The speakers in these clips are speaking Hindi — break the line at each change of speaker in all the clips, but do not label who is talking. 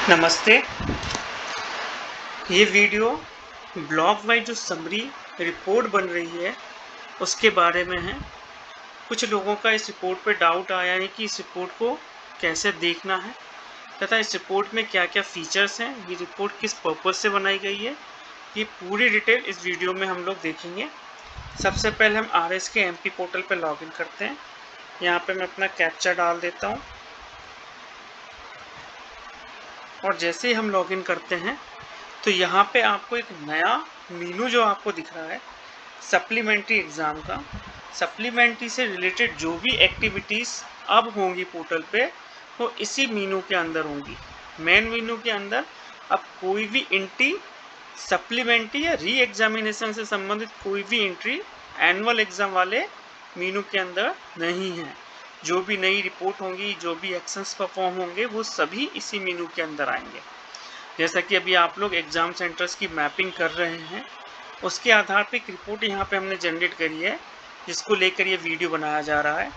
नमस्ते। ये वीडियो ब्लॉक वाइज जो समरी रिपोर्ट बन रही है उसके बारे में है। कुछ लोगों का इस रिपोर्ट पे डाउट आया है कि इस रिपोर्ट को कैसे देखना है तथा इस रिपोर्ट में क्या-क्या फीचर्स हैं, ये रिपोर्ट किस पर्पस से बनाई गई है, ये पूरी डिटेल इस वीडियो में हम लोग देखेंगे। सबसे पहले हम आरएस के एमपी पोर्टल पे लॉगिन करते हैं। यहाँ पे मैं अपना कैप्चा डाल देता हूँ और जैसे ही हम लॉगिन करते हैं तो यहाँ पे आपको एक नया मीनू जो आपको दिख रहा है सप्लीमेंट्री एग्ज़ाम का, सप्लीमेंट्री से रिलेटेड जो भी एक्टिविटीज़ अब होंगी पोर्टल पे वो इसी मीनू के अंदर होंगी। मेन मीनू के अंदर अब कोई भी एंट्री सप्लीमेंट्री या री एग्जामिनेशन से संबंधित कोई भी एंट्री एनुअल एग्ज़ाम वाले मीनू के अंदर नहीं है। जो भी नई रिपोर्ट होंगी, जो भी एक्शंस परफॉर्म होंगे, वो सभी इसी मीनू के अंदर आएंगे। जैसा कि अभी आप लोग एग्ज़ाम सेंटर्स की मैपिंग कर रहे हैं, उसके आधार पे एक रिपोर्ट यहाँ पे हमने जनरेट करी है, जिसको लेकर ये वीडियो बनाया जा रहा है।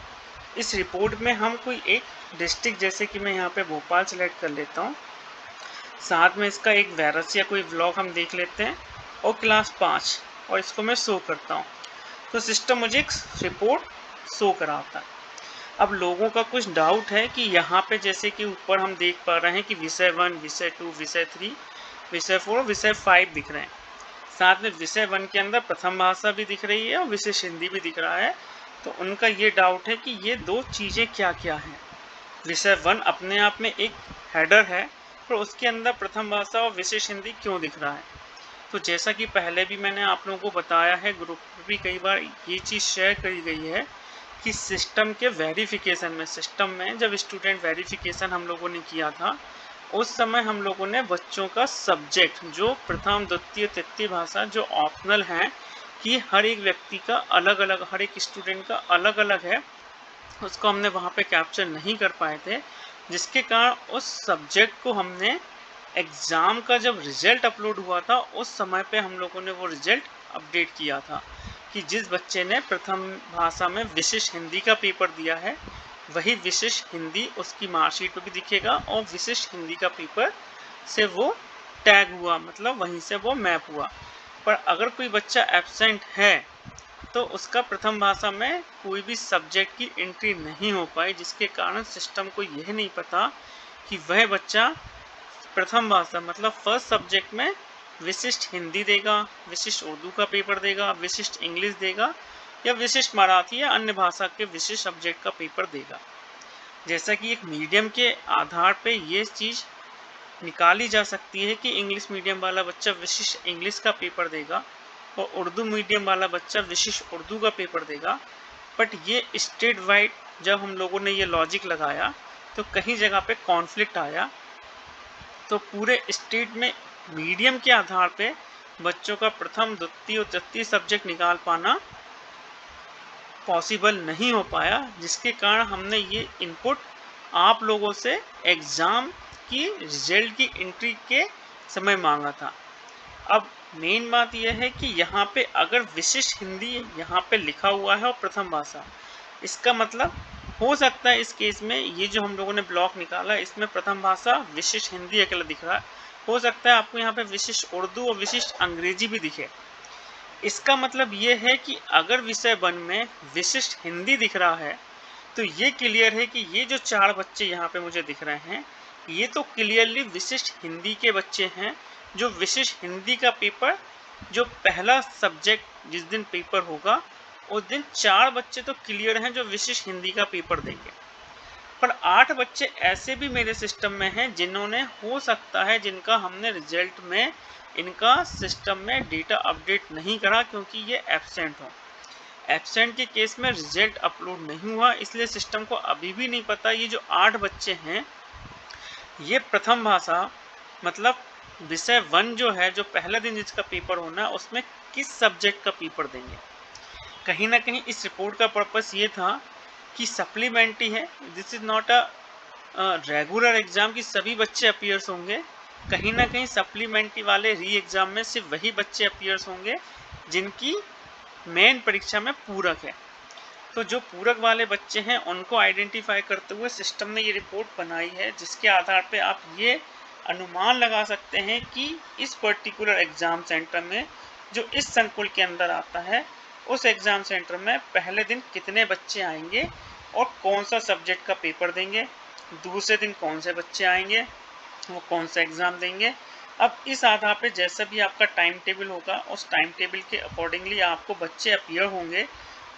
इस रिपोर्ट में हम कोई एक डिस्ट्रिक्ट, जैसे कि मैं यहाँ पे भोपाल सेलेक्ट कर लेता हूँ, साथ में इसका एक वायरस या कोई ब्लॉग हम देख लेते हैं और क्लास 5 और इसको मैं शो करता हूँ, तो सिस्टम मुझे एक रिपोर्ट शो कराता है। अब लोगों का कुछ डाउट है कि यहाँ पे जैसे कि ऊपर हम देख पा रहे हैं कि विषय 1, विषय 2, विषय 3, विषय 4, विषय 5 दिख रहे हैं। साथ में विषय 1 के अंदर प्रथम भाषा भी दिख रही है और विशेष हिंदी भी दिख रहा है। तो उनका ये डाउट है कि ये दो चीज़ें क्या क्या हैं। विषय 1 अपने आप में एक हेडर है, पर उसके अंदर प्रथम भाषा और विशेष हिंदी क्यों दिख रहा है। तो जैसा कि पहले भी मैंने आप लोगों को बताया है, ग्रुप में भी कई बार ये चीज़ शेयर करी गई है कि सिस्टम के वेरिफिकेशन में, सिस्टम में जब स्टूडेंट वेरिफिकेशन हम लोगों ने किया था, उस समय हम लोगों ने बच्चों का सब्जेक्ट जो प्रथम, द्वितीय, तृतीय भाषा जो ऑप्शनल हैं कि हर एक व्यक्ति का अलग अलग, हर एक स्टूडेंट का अलग अलग है, उसको हमने वहाँ पे कैप्चर नहीं कर पाए थे, जिसके कारण उस सब्जेक्ट को हमने एग्ज़ाम का जब रिज़ल्ट अपलोड हुआ था उस समय पे हम लोगों ने वो रिज़ल्ट अपडेट किया था कि जिस बच्चे ने प्रथम भाषा में विशिष्ट हिंदी का पेपर दिया है, वही विशिष्ट हिंदी उसकी मार्कशीट पे भी दिखेगा और विशिष्ट हिंदी का पेपर से वो टैग हुआ, मतलब वहीं से वो मैप हुआ। पर अगर कोई बच्चा एब्सेंट है तो उसका प्रथम भाषा में कोई भी सब्जेक्ट की एंट्री नहीं हो पाई, जिसके कारण सिस्टम को यह नहीं पता कि वह बच्चा प्रथम भाषा मतलब फर्स्ट सब्जेक्ट में विशिष्ट हिंदी देगा, विशिष्ट उर्दू का पेपर देगा, विशिष्ट इंग्लिश देगा या विशिष्ट मराठी या अन्य भाषा के विशिष्ट सब्जेक्ट का पेपर देगा। जैसा कि एक मीडियम के आधार पे ये चीज़ निकाली जा सकती है कि इंग्लिश मीडियम वाला बच्चा विशिष्ट इंग्लिश का पेपर देगा और उर्दू मीडियम वाला बच्चा विशिष्ट उर्दू का पेपर देगा। बट ये स्टेट वाइड जब हम लोगों ने ये लॉजिक लगाया तो कहीं जगह पे कॉन्फ्लिक्ट आया, तो पूरे स्टेट में मीडियम के आधार पे बच्चों का प्रथम, द्वितीय और तृतीय सब्जेक्ट निकाल पाना पॉसिबल नहीं हो पाया, जिसके कारण हमने ये इनपुट आप लोगों से एग्ज़ाम की रिजल्ट की एंट्री के समय मांगा था। अब मेन बात यह है कि यहाँ पे अगर विशिष्ट हिंदी यहाँ पे लिखा हुआ है और प्रथम भाषा, इसका मतलब हो सकता है इस केस में ये जो हम लोगों ने ब्लॉक निकाला इसमें प्रथम भाषा विशिष्ट हिंदी अकेला दिख रहा है, हो सकता है आपको यहाँ पे विशिष्ट उर्दू और विशिष्ट अंग्रेजी भी दिखे। इसका मतलब ये है कि अगर विषय 1 में विशिष्ट हिंदी दिख रहा है तो ये क्लियर है कि ये जो 4 बच्चे यहाँ पे मुझे दिख रहे हैं, ये तो क्लियरली विशिष्ट हिंदी के बच्चे हैं, जो विशिष्ट हिंदी का पेपर जो पहला सब्जेक्ट जिस दिन पेपर होगा उस दिन 4 बच्चे तो क्लियर हैं जो विशिष्ट हिंदी का पेपर देंगे। पर 8 बच्चे ऐसे भी मेरे सिस्टम में हैं जिन्होंने, हो सकता है जिनका हमने रिजल्ट में इनका सिस्टम में डेटा अपडेट नहीं करा क्योंकि ये एब्सेंट हो। एब्सेंट के केस में रिजल्ट अपलोड नहीं हुआ, इसलिए सिस्टम को अभी भी नहीं पता ये जो 8 बच्चे हैं ये प्रथम भाषा मतलब विषय 1 जो है, जो पहले दिन जिसका पेपर होना है उसमें किस सब्जेक्ट का पेपर देंगे। कहीं ना कहीं इस रिपोर्ट का पर्पस ये था कि सप्लीमेंट्री है, this is not a regular exam की सभी बच्चे अपीयर्स होंगे। कहीं ना कहीं सप्लीमेंट्री वाले री एग्ज़ाम में सिर्फ वही बच्चे अपीयर्स होंगे जिनकी मेन परीक्षा में पूरक है। तो जो पूरक वाले बच्चे हैं उनको आइडेंटिफाई करते हुए सिस्टम ने ये रिपोर्ट बनाई है, जिसके आधार पे आप ये अनुमान लगा सकते हैं कि इस पर्टिकुलर एग्ज़ाम सेंटर में जो इस संकुल के अंदर आता है, उस एग्ज़ाम सेंटर में पहले दिन कितने बच्चे आएंगे और कौन सा सब्जेक्ट का पेपर देंगे, दूसरे दिन कौन से बच्चे आएंगे, वो कौन सा एग्ज़ाम देंगे। अब इस आधार पे जैसा भी आपका टाइम टेबल होगा, उस टाइम टेबल के अकॉर्डिंगली आपको बच्चे अपीयर होंगे,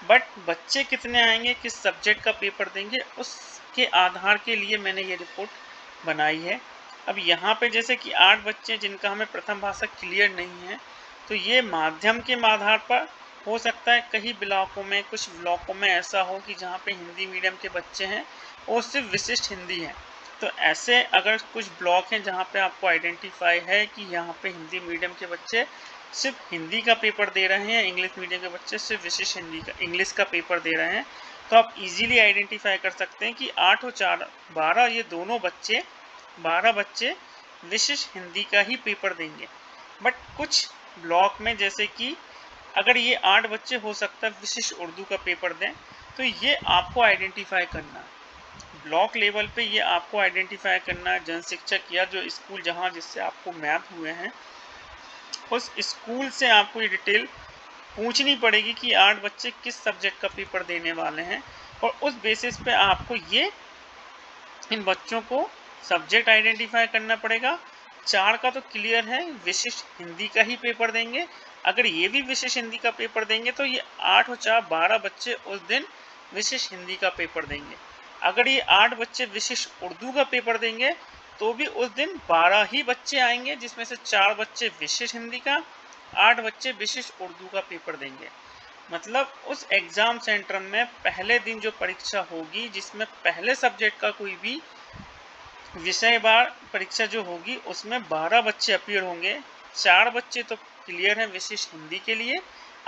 बट बच्चे कितने आएंगे, किस सब्जेक्ट का पेपर देंगे, उसके आधार के लिए मैंने ये रिपोर्ट बनाई है। अब यहाँ पे जैसे कि 8 बच्चे जिनका हमें प्रथम भाषा क्लियर नहीं है, तो ये माध्यम के आधार पर हो सकता है कई ब्लॉकों में, कुछ ब्लॉकों में ऐसा हो कि जहाँ पे हिंदी मीडियम के बच्चे हैं और सिर्फ विशिष्ट हिंदी है। तो ऐसे अगर कुछ ब्लॉक हैं जहाँ पे आपको आइडेंटिफाई है कि यहाँ पे हिंदी मीडियम के बच्चे सिर्फ हिंदी का पेपर दे रहे हैं, इंग्लिश मीडियम के बच्चे सिर्फ विशिष्ट हिंदी का इंग्लिश का पेपर दे रहे हैं, तो आप इजीली आइडेंटिफाई कर सकते हैं कि 8 और 4 12 ये दोनों बच्चे 12 बच्चे विशिष्ट हिंदी का ही पेपर देंगे। बट कुछ ब्लॉक में जैसे कि अगर ये 8 बच्चे हो सकता है विशिष्ट उर्दू का पेपर दें, तो ये आपको आइडेंटिफाई करना है। ब्लॉक लेवल पे ये आपको आइडेंटिफाई करना है। जन शिक्षक या जो स्कूल जहाँ जिससे आपको मैप हुए हैं, उस स्कूल से आपको ये डिटेल पूछनी पड़ेगी कि 8 बच्चे किस सब्जेक्ट का पेपर देने वाले हैं, और उस बेसिस पे आपको ये इन बच्चों को सब्जेक्ट आइडेंटिफाई करना पड़ेगा। 4 का तो क्लियर है, विशिष्ट हिंदी का ही पेपर देंगे। अगर ये भी विशिष्ट हिंदी का पेपर देंगे तो ये 8 और 4 12 बच्चे उस दिन विशिष्ट हिंदी का पेपर देंगे। अगर ये 8 बच्चे विशिष्ट उर्दू का पेपर देंगे तो भी उस दिन 12 ही बच्चे आएंगे, जिसमें से 4 बच्चे विशिष्ट हिंदी का, 8 बच्चे विशिष्ट उर्दू का पेपर देंगे। मतलब उस एग्ज़ाम सेंटर में पहले दिन जो परीक्षा होगी, जिसमें पहले सब्जेक्ट का कोई भी विषयवार परीक्षा जो होगी, उसमें 12 बच्चे अपीयर होंगे। 4 बच्चे तो क्लियर हैं विशिष्ट हिंदी के लिए,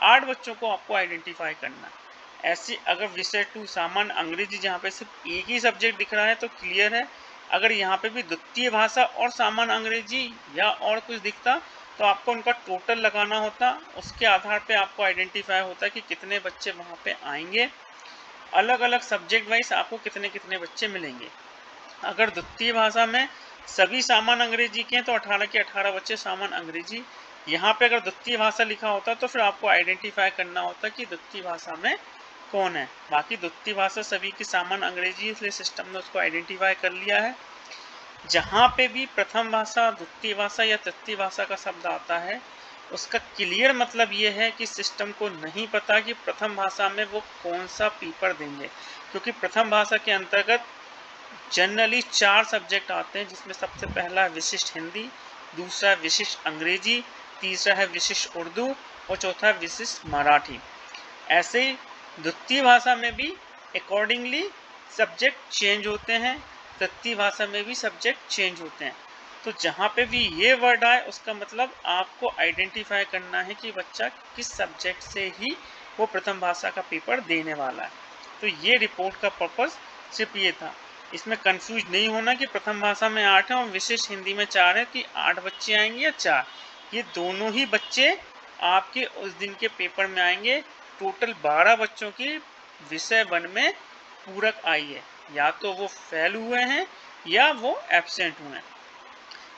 8 बच्चों को आपको आइडेंटिफाई करना है। ऐसी अगर विषय 2 सामान्य अंग्रेजी जहाँ पे सिर्फ एक ही सब्जेक्ट दिख रहा है तो क्लियर है। अगर यहाँ पे भी द्वितीय भाषा और सामान्य अंग्रेजी या और कुछ दिखता तो आपको उनका टोटल लगाना होता, उसके आधार पे आपको आइडेंटिफाई होता कि कितने बच्चे वहाँ पे आएंगे, अलग अलग सब्जेक्ट वाइज आपको कितने कितने बच्चे मिलेंगे। अगर द्वितीय भाषा में सभी सामान्य अंग्रेजी के हैं तो 18 के 18 बच्चे सामान्य अंग्रेजी। यहाँ पे अगर द्वितीय भाषा लिखा होता तो फिर आपको आइडेंटिफाई करना होता कि द्वितीय भाषा में कौन है। बाकी द्वितीय भाषा सभी की सामान्य अंग्रेजी, इसलिए सिस्टम ने उसको आइडेंटिफाई कर लिया है। जहाँ पे भी प्रथम भाषा, द्वितीय भाषा या तृतीय भाषा का शब्द आता है, उसका क्लियर मतलब ये है कि सिस्टम को नहीं पता कि प्रथम भाषा में वो कौन सा पेपर देंगे, क्योंकि प्रथम भाषा के अंतर्गत जनरली 4 सब्जेक्ट आते हैं, जिसमें सबसे पहला है विशिष्ट हिंदी, दूसरा है विशिष्ट अंग्रेजी, तीसरा है विशिष्ट उर्दू और चौथा है विशिष्ट मराठी। ऐसे ही द्वितीय भाषा में भी अकॉर्डिंगली सब्जेक्ट चेंज होते हैं, तृतीय भाषा में भी सब्जेक्ट चेंज होते हैं। तो जहाँ पे भी ये वर्ड आए उसका मतलब आपको आइडेंटिफाई करना है कि बच्चा किस सब्जेक्ट से ही वो प्रथम भाषा का पेपर देने वाला है। तो ये रिपोर्ट का पर्पस सिर्फ ये था। इसमें कंफ्यूज नहीं होना कि प्रथम भाषा में 8 है और विशिष्ट हिंदी में 4 है, कि 8 बच्चे आएंगे या 4। ये दोनों ही बच्चे आपके उस दिन के पेपर में आएंगे। टोटल 12 बच्चों की विषय 1 में पूरक आई है, या तो वो फेल हुए हैं या वो एब्सेंट हुए हैं।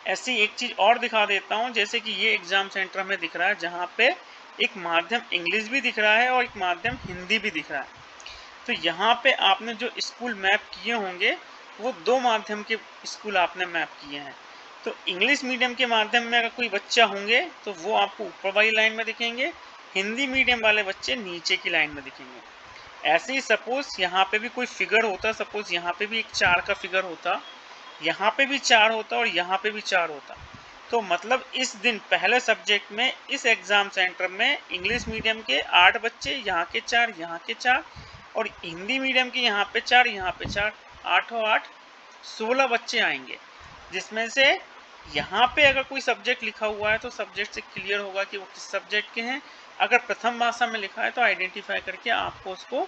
ऐसी एक चीज़ और दिखा देता हूँ, जैसे कि ये एग्ज़ाम सेंटर हमें दिख रहा है जहाँ पे एक माध्यम इंग्लिश भी दिख रहा है और एक माध्यम हिंदी भी दिख रहा है। तो यहाँ पे आपने जो स्कूल मैप किए होंगे वो 2 माध्यम के स्कूल आपने मैप किए हैं। तो इंग्लिश मीडियम के माध्यम में अगर कोई बच्चा होंगे तो वो आपको ऊपर वाली लाइन में दिखेंगे, हिंदी मीडियम वाले बच्चे नीचे की लाइन में दिखेंगे। ऐसे ही सपोज यहाँ पे भी कोई फिगर होता, सपोज यहाँ पे भी एक 4 का फिगर होता, यहाँ पे भी 4 होता और यहाँ पे भी 4 होता, तो मतलब इस दिन पहले सब्जेक्ट में इस एग्ज़ाम सेंटर में इंग्लिश मीडियम के 8 बच्चे, यहाँ के 4, यहाँ के 4, और हिंदी मीडियम के यहाँ पे 4, यहाँ पे 4, 8 और 8 16 बच्चे आएंगे। जिसमें से यहाँ पे अगर कोई सब्जेक्ट लिखा हुआ है तो सब्जेक्ट से क्लियर होगा कि वो किस सब्जेक्ट के हैं। अगर प्रथम भाषा में लिखा है तो आइडेंटिफाई करके आपको उसको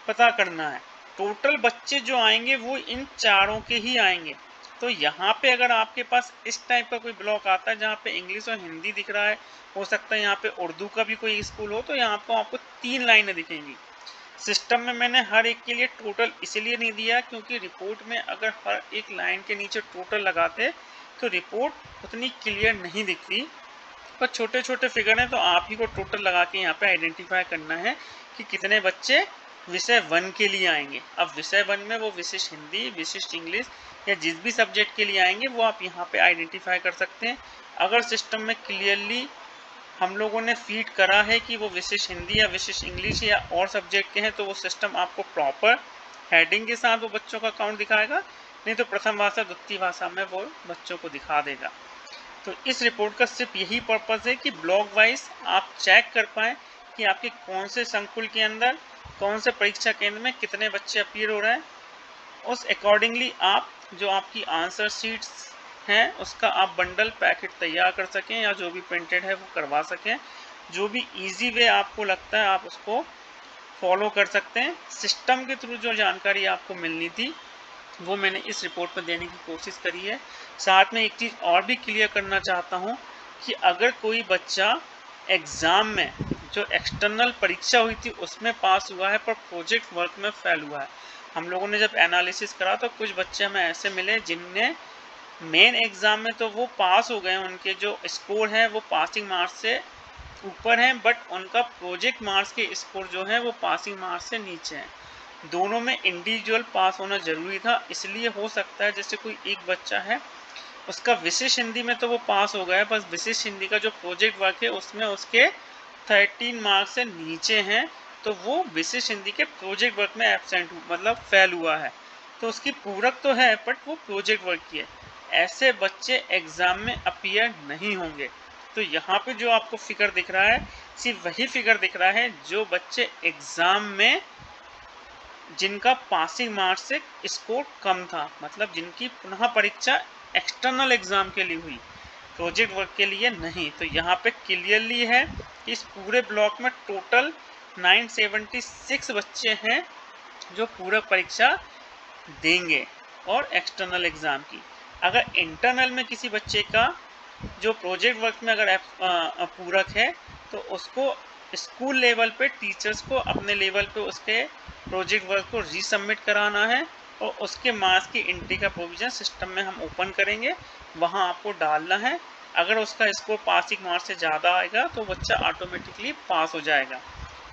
पता करना है। टोटल बच्चे जो आएंगे वो इन चारों के ही आएंगे। तो यहाँ पे अगर आपके पास इस टाइप का कोई ब्लॉक आता है जहाँ पे इंग्लिश और हिंदी दिख रहा है, हो सकता है यहाँ पे उर्दू का भी कोई स्कूल हो, तो यहाँ आपको 3 लाइनें दिखेंगी। सिस्टम में मैंने हर एक के लिए टोटल इसलिए नहीं दिया क्योंकि रिपोर्ट में अगर हर एक लाइन के नीचे टोटल लगाते तो रिपोर्ट उतनी क्लियर नहीं दिखती। पर छोटे छोटे फिगर हैं तो आप ही को टोटल लगा के यहाँ पे आइडेंटिफाई करना है कि कितने बच्चे विषय 1 के लिए आएंगे। अब विषय 1 में वो विशिष्ट हिंदी, विशिष्ट इंग्लिश या जिस भी सब्जेक्ट के लिए आएंगे वो आप यहाँ पे आइडेंटिफाई कर सकते हैं। अगर सिस्टम में क्लियरली हम लोगों ने फीड करा है कि वो विशिष्ट हिंदी या विशिष्ट इंग्लिश या और सब्जेक्ट के हैं तो वो सिस्टम आपको प्रॉपर हेडिंग के साथ वो बच्चों का काउंट दिखाएगा, नहीं तो प्रथम भाषा द्वितीय भाषा में वो बच्चों को दिखा देगा। तो इस रिपोर्ट का सिर्फ यही पर्पज़ है कि ब्लॉक वाइज आप चेक कर पाएँ कि आपके कौन से संकुल के अंदर कौन से परीक्षा केंद्र में कितने बच्चे अपीयर हो रहे हैं। उस अकॉर्डिंगली आप जो आपकी आंसर शीट्स हैं उसका आप बंडल पैकेट तैयार कर सकें या जो भी प्रिंटेड है वो करवा सकें। जो भी इजी वे आपको लगता है आप उसको फॉलो कर सकते हैं। सिस्टम के थ्रू जो जानकारी आपको मिलनी थी वो मैंने इस रिपोर्ट में देने की कोशिश करी है। साथ में एक चीज़ और भी क्लियर करना चाहता हूँ कि अगर कोई बच्चा एग्ज़ाम में जो एक्सटर्नल परीक्षा हुई थी उसमें पास हुआ है पर प्रोजेक्ट वर्क में फेल हुआ है, हम लोगों ने जब एनालिसिस करा तो कुछ बच्चे हमें ऐसे मिले जिनने मेन एग्ज़ाम में तो वो पास हो गए, उनके जो स्कोर है वो पासिंग मार्क्स से ऊपर हैं, बट उनका प्रोजेक्ट मार्क्स के स्कोर जो है वो पासिंग मार्क्स से नीचे हैं। दोनों में इंडिविजुअल पास होना ज़रूरी था। इसलिए हो सकता है जैसे कोई एक बच्चा है उसका विशिष्ट हिंदी में तो वो पास हो गया, बस विशिष्ट हिंदी का जो प्रोजेक्ट वर्क है उसमें उसके 13 मार्क्स से नीचे हैं, तो वो विशिष्ट हिंदी के प्रोजेक्ट वर्क में एब्सेंट मतलब फेल हुआ है। तो उसकी पूरक तो है बट वो प्रोजेक्ट वर्क की है। ऐसे बच्चे एग्ज़ाम में अपीयर नहीं होंगे। तो यहाँ पे जो आपको फिगर दिख रहा है सिर्फ वही फिगर दिख रहा है जो बच्चे एग्ज़ाम में जिनका पासिंग मार्क्स से स्कोर कम था, मतलब जिनकी पुनः परीक्षा एक्सटर्नल एग्ज़ाम के लिए हुई, प्रोजेक्ट वर्क के लिए नहीं। तो यहाँ पे क्लियरली है कि इस पूरे ब्लॉक में टोटल 976 बच्चे हैं जो पूरक परीक्षा देंगे और एक्सटर्नल एग्ज़ाम की। अगर इंटरनल में किसी बच्चे का जो प्रोजेक्ट वर्क में अगर पूरक है तो उसको स्कूल लेवल पे टीचर्स को अपने लेवल पे उसके प्रोजेक्ट वर्क को रीसबमिट कराना है और उसके मार्क्स की एंट्री का प्रोविज़न सिस्टम में हम ओपन करेंगे, वहाँ आपको डालना है। अगर उसका स्कोर पासिंग मार्क्स से ज़्यादा आएगा तो बच्चा ऑटोमेटिकली पास हो जाएगा,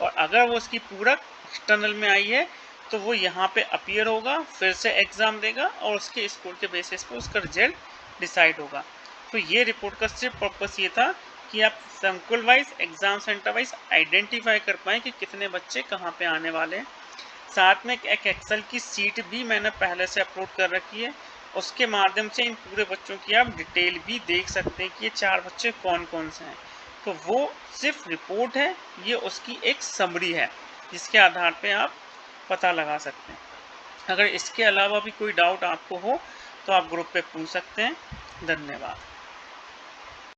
और अगर वो उसकी पूरक एक्सटर्नल में आई है तो वो यहाँ पे अपीयर होगा, फिर से एग्ज़ाम देगा और उसके स्कोर के बेसिस पे उसका रिजल्ट डिसाइड होगा। तो ये रिपोर्ट का सिर्फ पर्पस ये था कि आप संकुल wise exam centre wise identify कर पाएँ कि कितने बच्चे कहाँ पे आने वाले हैं। साथ में एक एक्सेल की सीट भी मैंने पहले से अपलोड कर रखी है, उसके माध्यम से इन पूरे बच्चों की आप डिटेल भी देख सकते हैं कि ये 4 बच्चे कौन कौन से हैं। तो वो सिर्फ रिपोर्ट है, ये उसकी एक समरी है जिसके आधार पे आप पता लगा सकते हैं। अगर इसके अलावा भी कोई डाउट आपको हो तो आप ग्रुप पे पूछ सकते हैं। धन्यवाद।